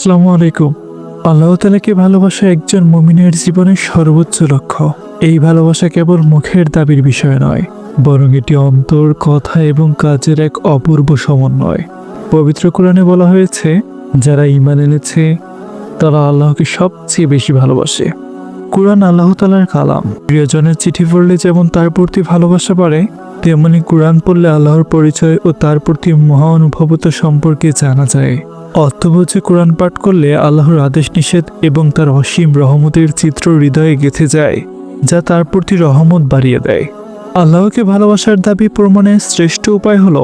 আসসালামু আলাইকুম। আল্লাহ তাআলাকে ভালোবাসা একজন মুমিনের জীবনের সর্বোচ্চ লক্ষ্য। এই ভালোবাসা কেবল মুখের দাবির বিষয় নয়, বরং এটি অন্তর, কথা এবং কাজের এক অপূর্ব সমন্বয়। পবিত্র কোরআনে বলা হয়েছে, যারা ঈমান এনেছে তারা আল্লাহকে সবচেয়ে বেশি ভালোবাসে। কোরআন আল্লাহ তাআলার কালাম। প্রিয়জনের চিঠি পড়লে যেমন তার প্রতি ভালোবাসা বাড়ে, তেমনি কোরআন পড়লে আল্লাহর পরিচয় ও তার প্রতি মহানুভবতা সম্পর্কে জানা যায়। অর্থবোধে কোরআন পাঠ করলে আল্লাহর আদেশ নিষেধ এবং তার অসীম রহমতের চিত্র হৃদয়ে গেঁথে যায়, যা তার প্রতি রহমত বাড়িয়ে দেয়। আল্লাহকে ভালোবাসার দাবি প্রমাণের শ্রেষ্ঠ উপায় হলো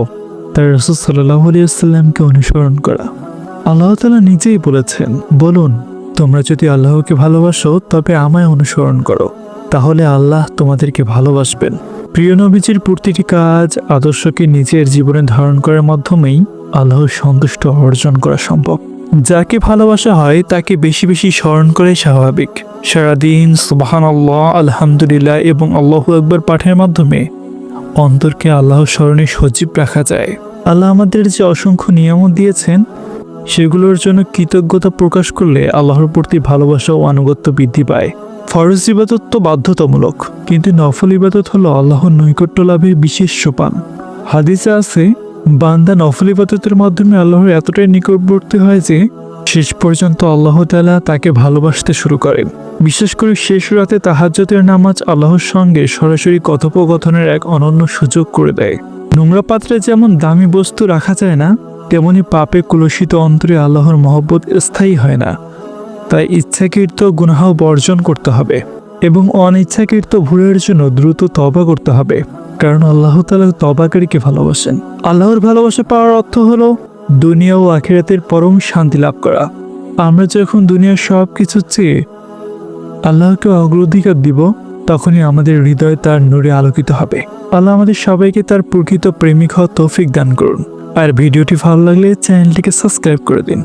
তার রাসূল সাল্লাল্লাহু আলাইহি ওয়াসাল্লামকে অনুসরণ করা। আল্লাহ তাআলা নিজেই বলেছেন, বলুন, তোমরা যদি আল্লাহকে ভালোবাসো তবে আমায় অনুসরণ করো, তাহলে আল্লাহ তোমাদেরকে ভালোবাসবেন। প্রিয় নবীজির প্রতিটি কাজ, আদর্শকে নিজের জীবনে ধারণ করার মাধ্যমেই আল্লাহর সন্তুষ্ট অর্জন করা সম্ভব। যাকে ভালোবাসা হয় তাকে বেশি বেশি স্মরণ করে স্বাভাবিক। সারাদিন সুবহানাল্লাহ, আলহামদুলিল্লাহ এবং আল্লাহু আকবার পাঠের মাধ্যমে অন্তরকে আল্লাহর স্মরণে সজীব রাখা যায়। আল্লাহ আমাদের যে অসংখ্য নিয়ামত দিয়েছেন, সেগুলোর জন্য কৃতজ্ঞতা প্রকাশ করলে আল্লাহর প্রতি ভালোবাসা ও আনুগত্য বৃদ্ধি পায়। ফরজ ইবাদত তো বাধ্যতামূলক, কিন্তু নফল ইবাদত হলো আল্লাহর নৈকট্য লাভের বিশেষ সোপান। হাদিসে আছে, বান্দা নফল ইবাদতের মাধ্যমে আল্লাহর এতটাই নিকটবর্তী হয় যে শেষ পর্যন্ত আল্লাহ তাআলা তাকে ভালোবাসতে শুরু করেন। বিশেষ করে শেষ রাতে তাহাজ্জুদের নামাজ আল্লাহর সঙ্গে সরাসরি কথোপকথনের এক অনন্য সুযোগ করে দেয়। নোংরা পাত্রে যেমন দামি বস্তু রাখা যায় না, তেমনি পাপে কলুষিত অন্তরে আল্লাহর মহব্বত স্থায়ী হয় না। তাই ইচ্ছাকৃত গুনাহ বর্জন করতে হবে এবং অনিচ্ছাকৃত ভুলের জন্য দ্রুত তওবা করতে হবে, কারণ আল্লাহ তাআলা তওবাকারীকে ভালোবাসেন। আল্লাহর ভালোবাসা পাওয়ার অর্থ হলো দুনিয়া ও আখিরাতের পরম শান্তি লাভ করা। আমরা যখন দুনিয়ার সব কিছু চেয়ে আল্লাহকে অগ্রাধিকার দিব, তখনই আমাদের হৃদয় তার নূরে আলোকিত হবে। আল্লাহ আমাদের সবাইকে তার প্রকৃত প্রেমিক হওয়ার তৌফিক দান করুন। আর ভিডিওটি ভালো লাগলে চ্যানেলটিকে সাবস্ক্রাইব করে দিন।